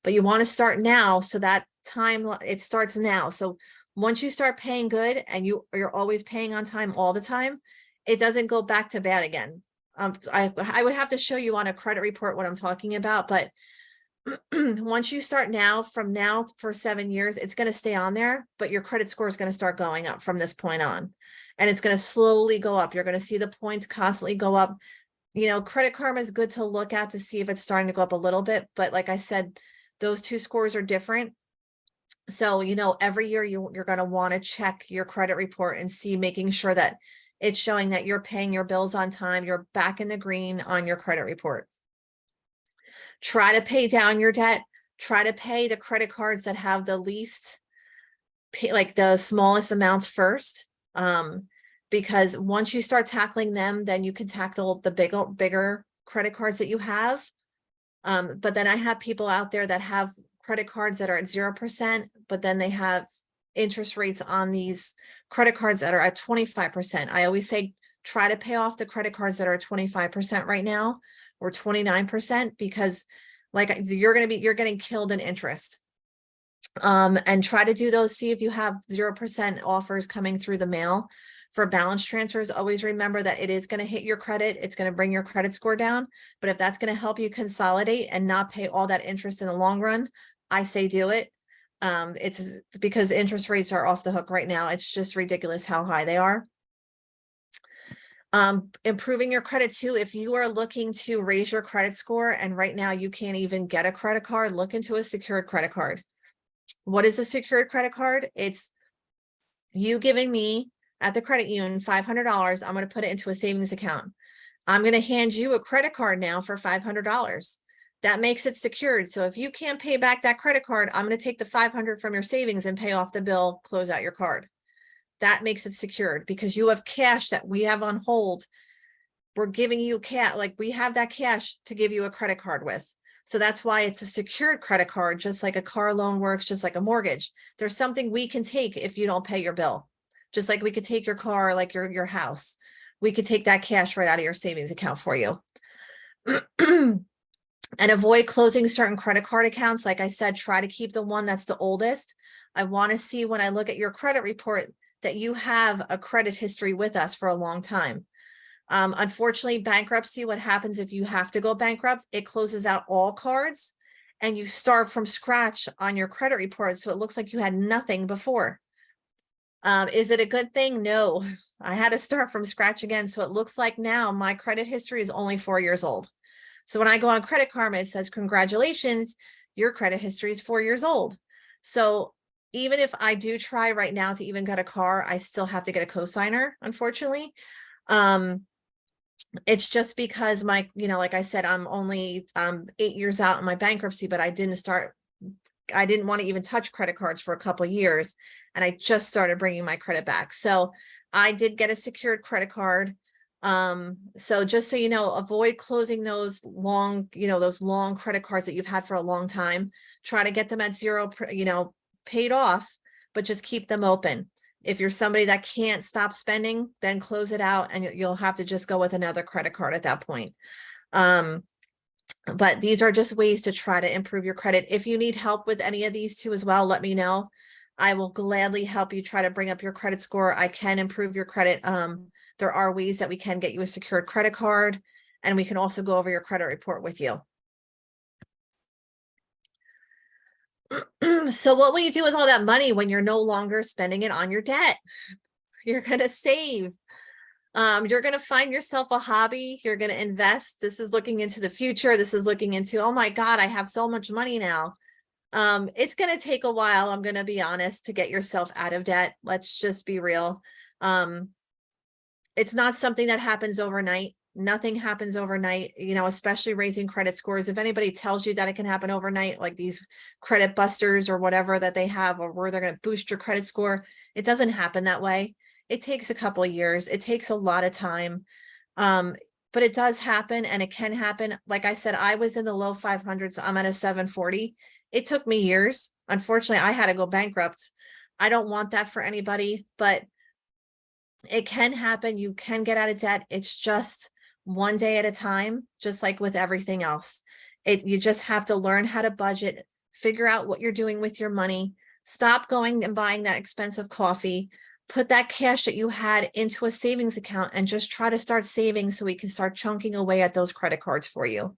but you want to start now. So that time, it starts now. So once you start paying good and you're always paying on time all the time, it doesn't go back to bad again. I would have to show you on a credit report what I'm talking about, but once you start now, from now for 7 years, it's going to stay on there, but your credit score is going to start going up from this point on. And it's going to slowly go up. You're going to see the points constantly go up. Credit Karma is good to look at to see if it's starting to go up a little bit. But like I said, those two scores are different. So, every year you're going to want to check your credit report and see, making sure that it's showing that you're paying your bills on time. You're back in the green on your credit report. Try to pay down your debt. Try to pay the credit cards that have the least, like the smallest amounts first. Because once you start tackling them, then you can tackle the bigger credit cards that you have. But then I have people out there that have credit cards that are at 0%, but then they have interest rates on these credit cards that are at 25%. I always say, try to pay off the credit cards that are at 25% right now, or 29%, because like you're getting killed in interest. And try to do those. See if you have 0% offers coming through the mail for balance transfers. Always remember that it is going to hit your credit. It's going to bring your credit score down. But if that's going to help you consolidate and not pay all that interest in the long run, I say do it. It's because interest rates are off the hook right now. It's just ridiculous how high they are. Improving your credit too. If you are looking to raise your credit score and right now you can't even get a credit card, look into a secured credit card. What is a secured credit card? It's you giving me at the credit union $500. I'm going to put it into a savings account. I'm going to hand you a credit card now for $500. That makes it secured. So if you can't pay back that credit card, I'm going to take the $500 from your savings and pay off the bill, close out your card. That makes it secured because you have cash that we have on hold. We're giving you cash, like we have that cash to give you a credit card with. So that's why it's a secured credit card, just like a car loan works, just like a mortgage. There's something we can take if you don't pay your bill. Just like we could take your car, like your house. We could take that cash right out of your savings account for you. And avoid closing certain credit card accounts. Like I said, try to keep the one that's the oldest. I want to see when I look at your credit report that you have a credit history with us for a long time. Unfortunately, bankruptcy, what happens if you have to go bankrupt, it closes out all cards and you start from scratch on your credit report. So it looks like you had nothing before. Is it a good thing? No, I had to start from scratch again. So it looks like now my credit history is only 4 years old. So when I go on Credit Karma, it says, congratulations, your credit history is 4 years old. So even if I do try right now to even get a car, I still have to get a cosigner, unfortunately. It's just because my, like I said, I'm only 8 years out in my bankruptcy, but I didn't want to even touch credit cards for a couple of years. And I just started bringing my credit back. So I did get a secured credit card. So just so you know, avoid closing those long credit cards that you've had for a long time. Try to get them at zero, paid off, but just keep them open. If you're somebody that can't stop spending, then close it out and you'll have to just go with another credit card at that point. But these are just ways to try to improve your credit. If you need help with any of these two as well, let me know. I will gladly help you try to bring up your credit score. I can improve your credit. There are ways that we can get you a secured credit card, and we can also go over your credit report with you. So what will you do with all that money when you're no longer spending it on your debt? You're going to save. You're going to find yourself a hobby. You're going to invest. This is looking into the future. This is looking into, oh my God, I have so much money now. It's going to take a while, I'm going to be honest, to get yourself out of debt. Let's just be real. It's not something that happens overnight. Nothing happens overnight, especially raising credit scores. If anybody tells you that it can happen overnight, like these credit busters or whatever that they have, or where they're going to boost your credit score, it doesn't happen that way. It takes a couple of years. It takes a lot of time. But it does happen, and it can happen. Like I said, I was in the low 500s. I'm at a 740. It took me years. Unfortunately, I had to go bankrupt. I don't want that for anybody, but it can happen. You can get out of debt. It's just one day at a time, just like with everything else. You just have to learn how to budget, figure out what you're doing with your money, stop going and buying that expensive coffee, put that cash that you had into a savings account and just try to start saving so we can start chunking away at those credit cards for you.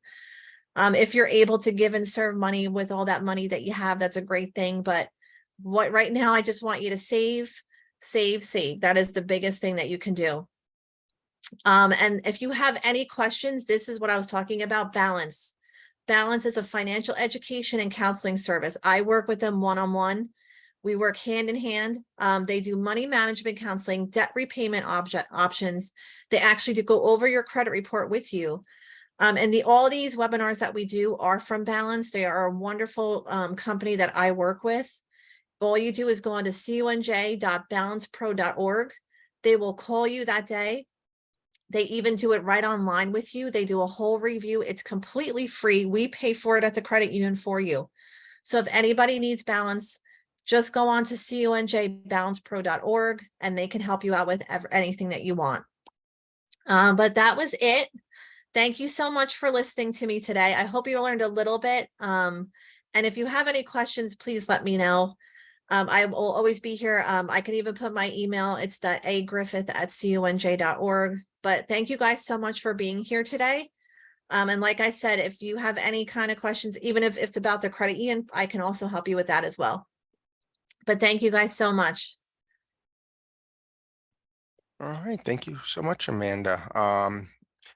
If you're able to give and serve money with all that money that you have, that's a great thing. But what right now, I just want you to save, save, save. That is the biggest thing that you can do. And if you have any questions, this is what I was talking about, balance. Balance is a financial education and counseling service. I work with them one-on-one. We work hand in hand. They do money management counseling, debt repayment options. They actually do go over your credit report with you. And all these webinars that we do are from Balance. They are a wonderful company that I work with. All you do is go on to conj.balancepro.org. They will call you that day. They even do it right online with you. They do a whole review. It's completely free. We pay for it at the credit union for you. So if anybody needs Balance, just go on to conj.balancepro.org and they can help you out with anything that you want. But that was it. Thank you so much for listening to me today. I hope you learned a little bit. And if you have any questions, please let me know. I will always be here. I can even put my email. It's agriffith@conj.org. But thank you guys so much for being here today. And like I said, if you have any kind of questions, even if it's about the credit union, I can also help you with that as well. But thank you guys so much. All right, thank you so much, Amanda.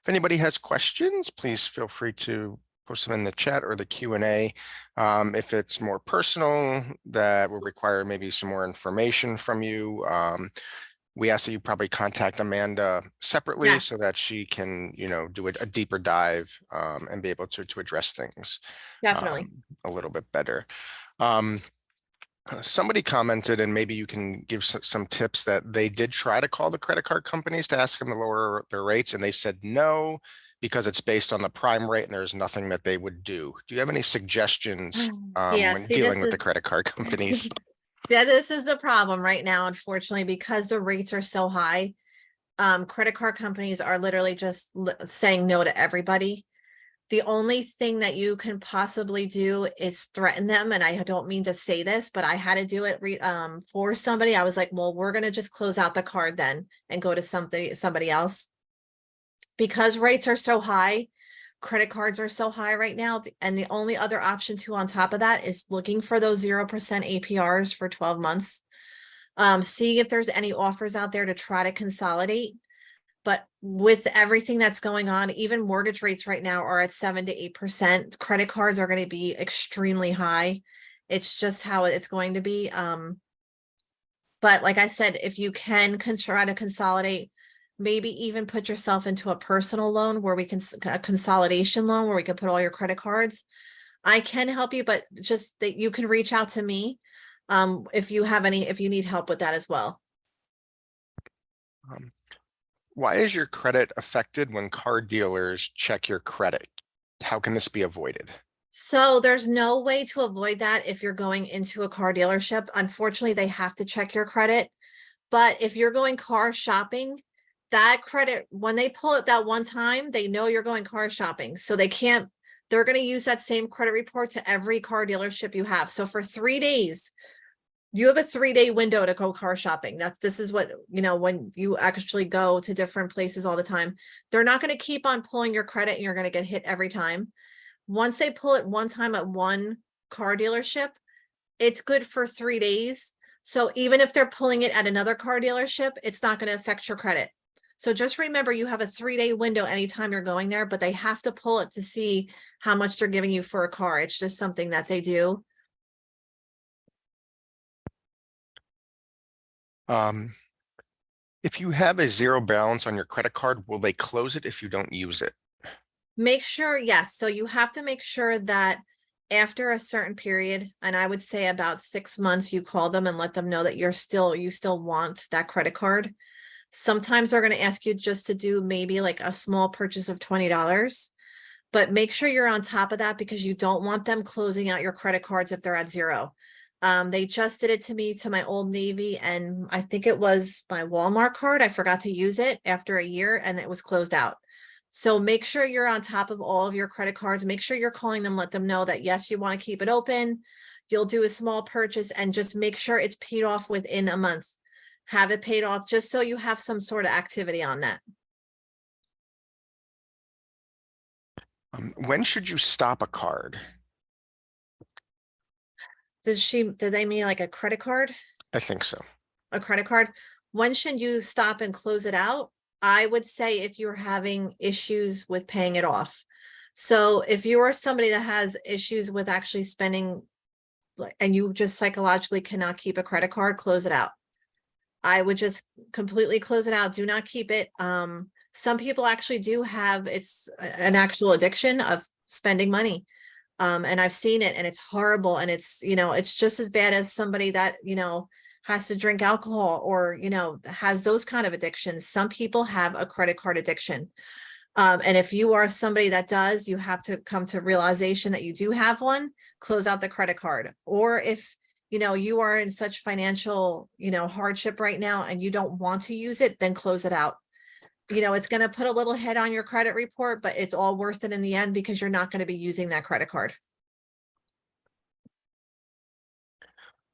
If anybody has questions, please feel free to post them in the chat or the Q&A. If it's more personal, that will require maybe some more information from you, we ask that you probably contact Amanda separately so that she can, do a deeper dive and be able to address things Definitely. a little bit better. Somebody commented, and maybe you can give some tips, that they did try to call the credit card companies to ask them to lower their rates, and they said no, because it's based on the prime rate and there's nothing that they would do. Do you have any suggestions Yeah, when see, dealing with this the credit card companies? yeah, this is the problem right now, unfortunately, because the rates are so high. Credit card companies are literally just saying no to everybody. The only thing that you can possibly do is threaten them. And I don't mean to say this, but I had to do it for somebody. I was like, well, we're going to just close out the card then and go to somebody else. Because rates are so high, credit cards are so high right now. And the only other option too on top of that is looking for those 0% APRs for 12 months. Seeing if there's any offers out there to try to consolidate. But with everything that's going on, even mortgage rates right now are at 7 to 8%. Credit cards are going to be extremely high. It's just how it's going to be. But like I said, if you can try to consolidate, maybe even put yourself into a personal loan where we can, a consolidation loan where we can put all your credit cards. I can help you, but just that you can reach out to me if you need help with that as well. Why is your credit affected when car dealers check your credit? How can this be avoided? So there's no way to avoid that if you're going into a car dealership. Unfortunately, they have to check your credit. But if you're going car shopping, that credit, when they pull it that one time, they know you're going car shopping. So they're going to use that same credit report to every car dealership you have. So for 3 days, you have a 3-day window to go car shopping. This is what, when you actually go to different places all the time, they're not going to keep on pulling your credit and you're going to get hit every time. Once they pull it one time at one car dealership, it's good for 3 days. So even if they're pulling it at another car dealership, it's not going to affect your credit. So just remember, you have a 3-day window anytime you're going there, but they have to pull it to see how much they're giving you for a car. It's just something that they do. If you have a zero balance on your credit card, will they close it if you don't use it? Make sure, yes. So you have to make sure that after a certain period, and I would say about 6 months, you call them and let them know that you still want that credit card. Sometimes they're going to ask you just to do maybe like a small purchase of $20, but make sure you're on top of that because you don't want them closing out your credit cards if they're at zero. They just did it to me, to my Old Navy, and I think it was my Walmart card. I forgot to use it after a year and it was closed out. So make sure you're on top of all of your credit cards. Make sure you're calling them, let them know that yes, you want to keep it open. You'll do a small purchase and just make sure it's paid off within a month. Have it paid off just so you have some sort of activity on that. When should you stop a card? Did they mean like a credit card? I think so. A credit card? When should you stop and close it out? I would say if you're having issues with paying it off. So if you are somebody that has issues with actually spending and you just psychologically cannot keep a credit card, close it out. I would just completely close it out. Do not keep it. Some people actually do have it's an actual addiction of spending money. And I've seen it and it's horrible. And it's, it's just as bad as somebody that, has to drink alcohol or, has those kind of addictions. Some people have a credit card addiction. And if you are somebody that does, you have to come to realization that you do have one, close out the credit card. Or if, you are in such financial, hardship right now and you don't want to use it, then close it out. It's going to put a little hit on your credit report, but it's all worth it in the end because you're not going to be using that credit card.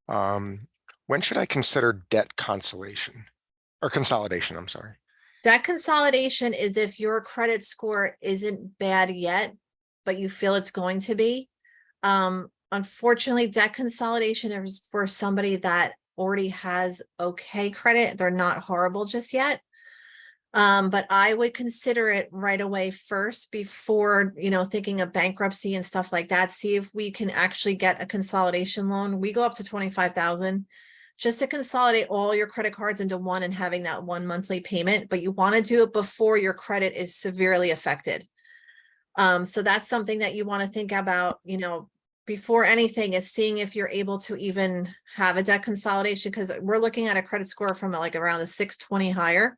When should I consider debt consolation or consolidation? I'm sorry. Debt consolidation is if your credit score isn't bad yet, but you feel it's going to be. Unfortunately, debt consolidation is for somebody that already has okay credit. They're not horrible just yet. But I would consider it right away first before, thinking of bankruptcy and stuff like that. See if we can actually get a consolidation loan. We go up to 25,000 just to consolidate all your credit cards into one and having that one monthly payment, but you want to do it before your credit is severely affected. So that's something that you want to think about, before anything is seeing if you're able to even have a debt consolidation, because we're looking at a credit score from like around the 620 higher.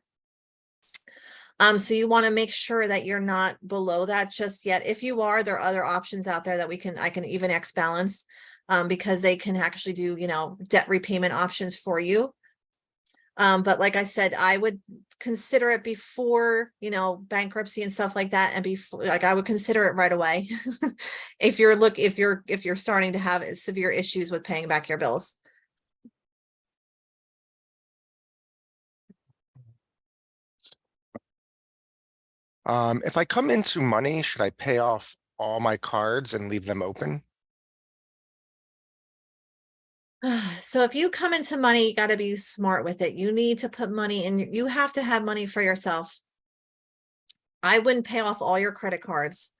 So you want to make sure that you're not below that just yet. If you are, there are other options out there that I can even X balance, because they can actually do, debt repayment options for you. But like I said, I would consider it before, bankruptcy and stuff like that. And before, like, I would consider it right away. If you're starting to have severe issues with paying back your bills. If I come into money, should I pay off all my cards and leave them open? So if you come into money, you got to be smart with it. You need to put money in. You have to have money for yourself. I wouldn't pay off all your credit cards.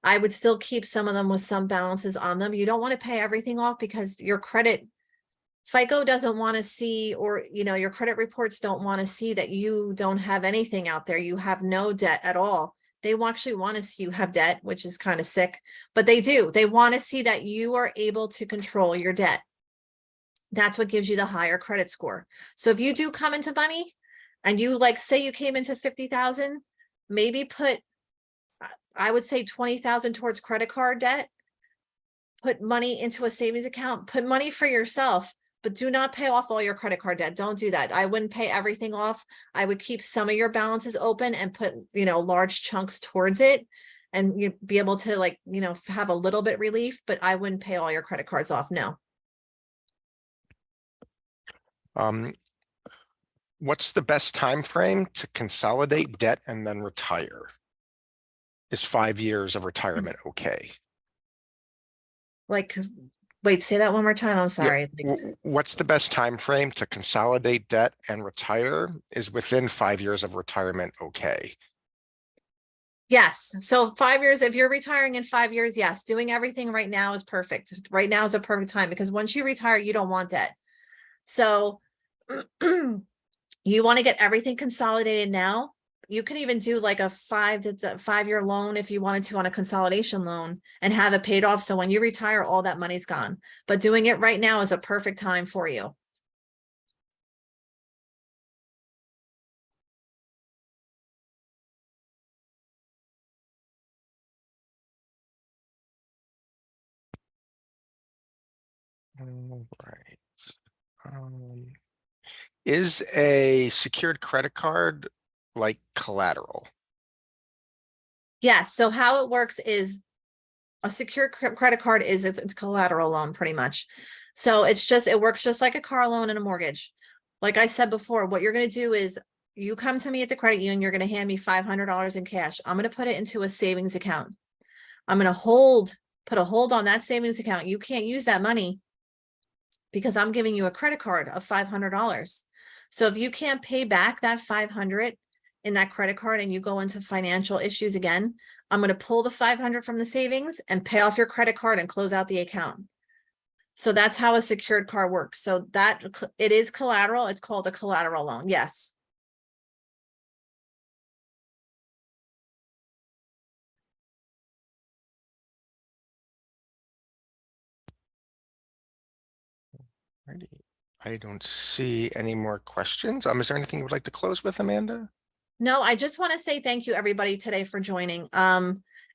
I would still keep some of them with some balances on them. You don't want to pay everything off because your credit FICO doesn't want to see, or, your credit reports don't want to see that you don't have anything out there. You have no debt at all. They actually want to see you have debt, which is kind of sick, but they do. They want to see that you are able to control your debt. That's what gives you the higher credit score. So if you do come into money and you say you came into 50,000, maybe put, I would say 20,000 towards credit card debt, put money into a savings account, put money for yourself, but do not pay off all your credit card debt. Don't do that. I wouldn't pay everything off. I would keep some of your balances open and put, large chunks towards it, and you'd be able to have a little bit relief, but I wouldn't pay all your credit cards off. No. What's the best time frame to consolidate debt and then retire? Is 5 years of retirement okay? Wait, say that one more time. I'm Yeah. sorry. What's the best time frame to consolidate debt and retire? Is within 5 years of retirement okay? Yes. So 5 years, if you're retiring in 5 years, yes, doing everything right now is perfect. Right now is a perfect time because once you retire, you don't want debt. So you want to get everything consolidated now. You can even do like a 5-year loan if you wanted to on a consolidation loan and have it paid off. So when you retire, all that money's gone. But doing it right now is a perfect time for you. All right. Is a secured credit card like collateral? Yeah, so how it works is a secure credit card is it's collateral loan pretty much. So it works just like a car loan and a mortgage. Like I said before, what you're going to do is you come to me at the credit union, you're going to hand me $500 in cash. I'm going to put it into a savings account. I'm going to put a hold on that savings account. You can't use that money because I'm giving you a credit card of $500. So if you can't pay back that 500 in that credit card and you go into financial issues again, I'm going to pull the 500 from the savings and pay off your credit card and close out the account. So that's how a secured card works. So that it is collateral. It's called a collateral loan. Yes. Righty. I don't see any more questions. Is there anything you would like to close with, Amanda? No, I just want to say thank you everybody today for joining.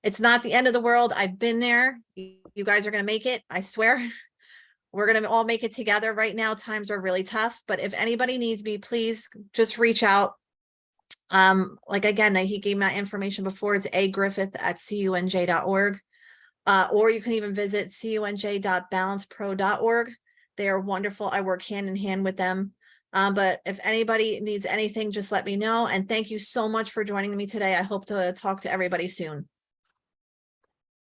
It's not the end of the world. I've been there. You guys are going to make it. I swear. We're going to all make it together. Right now, times are really tough, but if anybody needs me, please just reach out. Like again, he gave my information before. It's agriffith@cunj.org. Or you can even visit cunj.balancepro.org. They are wonderful. I work hand in hand with them. But if anybody needs anything, just let me know. And thank you so much for joining me today. I hope to talk to everybody soon.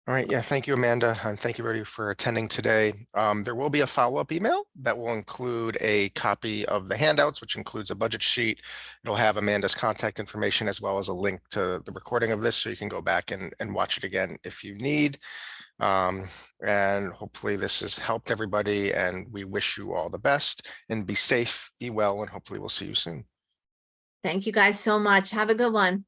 All right. Yeah. Thank you, Amanda. And thank you, everybody, for attending today. There will be a follow-up email that will include a copy of the handouts, which includes a budget sheet. It'll have Amanda's contact information as well as a link to the recording of this, so you can go back and watch it again if you need. And hopefully this has helped everybody, and we wish you all the best, and be safe, be well, and hopefully we'll see you soon. Thank you guys so much. Have a good one.